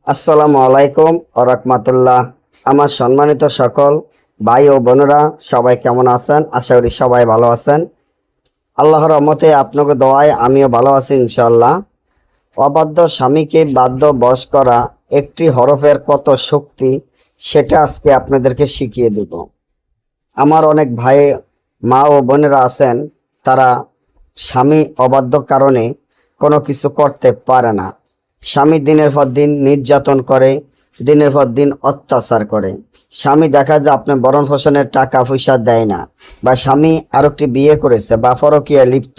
আসসালামু আলাইকুম ওয়া রাহমাতুল্লাহ। আমার সম্মানিত সকল ভাই ও বোনেরা সবাই কেমন আছেন? আশা করি সবাই ভালো আছেন। আল্লাহর রহমতে আপনাকে দোয়ায় আমিও ভালো আছি ইনশাআল্লাহ। অবাধ্য স্বামীকে বাধ্য বশ করা একটি হরফের কত শক্তি সেটা আজকে আপনাদেরকে শিখিয়ে দেব। আমার অনেক ভাই মা ও বোনেরা আছেন, তারা স্বামী অবাধ্য কারণে কোনো কিছু করতে পারে না। স্বামী দিনের পর দিন নির্যাতন করে, দিনের পর দিন অত্যাচার করে। স্বামী দেখা যায় আপনার ভরণ পোষণের টাকা পয়সা দেয় না, বা স্বামী আরেকটি বিয়ে করেছে বা পরকীয়ায় লিপ্ত।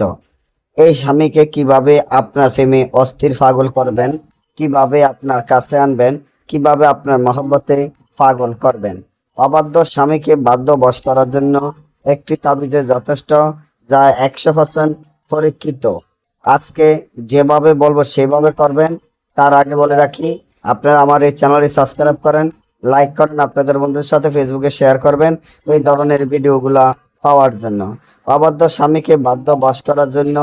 এই স্বামীকে কিভাবে আপনার প্রেমে অস্থির পাগল করবেন, কিভাবে আপনার কাছে আনবেন, কিভাবে আপনার মহব্বতে পাগল করবেন। অবাধ্য স্বামীকে বাধ্য বশ করার জন্য একটি তাবিজে যথেষ্ট, যা 100% পরীক্ষিত। আজকে যেভাবে বলবো সেভাবে করবেন। তার আগে বলে রাখি, আপনারা আমার এই চ্যানেলটি সাবস্ক্রাইব করেন, লাইক করেন, আপনাদের বন্ধুদের সাথে ফেসবুকে শেয়ার করবেন এই ধরনের ভিডিওগুলা পাওয়ার জন্য। অবাধ্য স্বামীকে বাধ্য বশ করার জন্য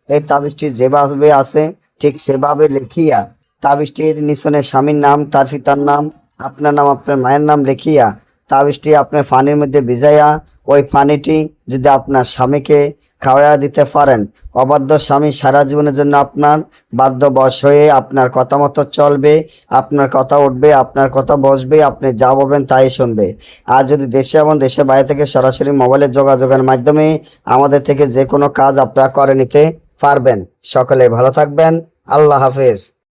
এই তাবিজটি যেভাবে আছে ঠিক সেভাবে লিখিয়া, তাবিজটির নিচনে স্বামীর নাম, তার পিতার নাম, আপনার নাম, আপনার মায়ের নাম লিখিয়া তাবিজটি আপনার পানির মধ্যে ভিজাইয়া ওই পানিটি যদি আপনার স্বামীকে খাওয়াইয়া দিতে পারেন, অবাধ্য স্বামী সারা জীবনের জন্য আপনার বাধ্য বশ হয়ে আপনার কথা মতো চলবে, আপনার কথা উঠবে, আপনার কথা বসবে, আপনি যা বলবেন তাই শুনবে। আর যদি দেশে এবং দেশের বাইরে থেকে সরাসরি মোবাইলে যোগাযোগের মাধ্যমে আমাদের থেকে যে কোনো কাজ আপনারা করে নিতে পারবেন। সকলে ভালো থাকবেন। আল্লাহ হাফেজ।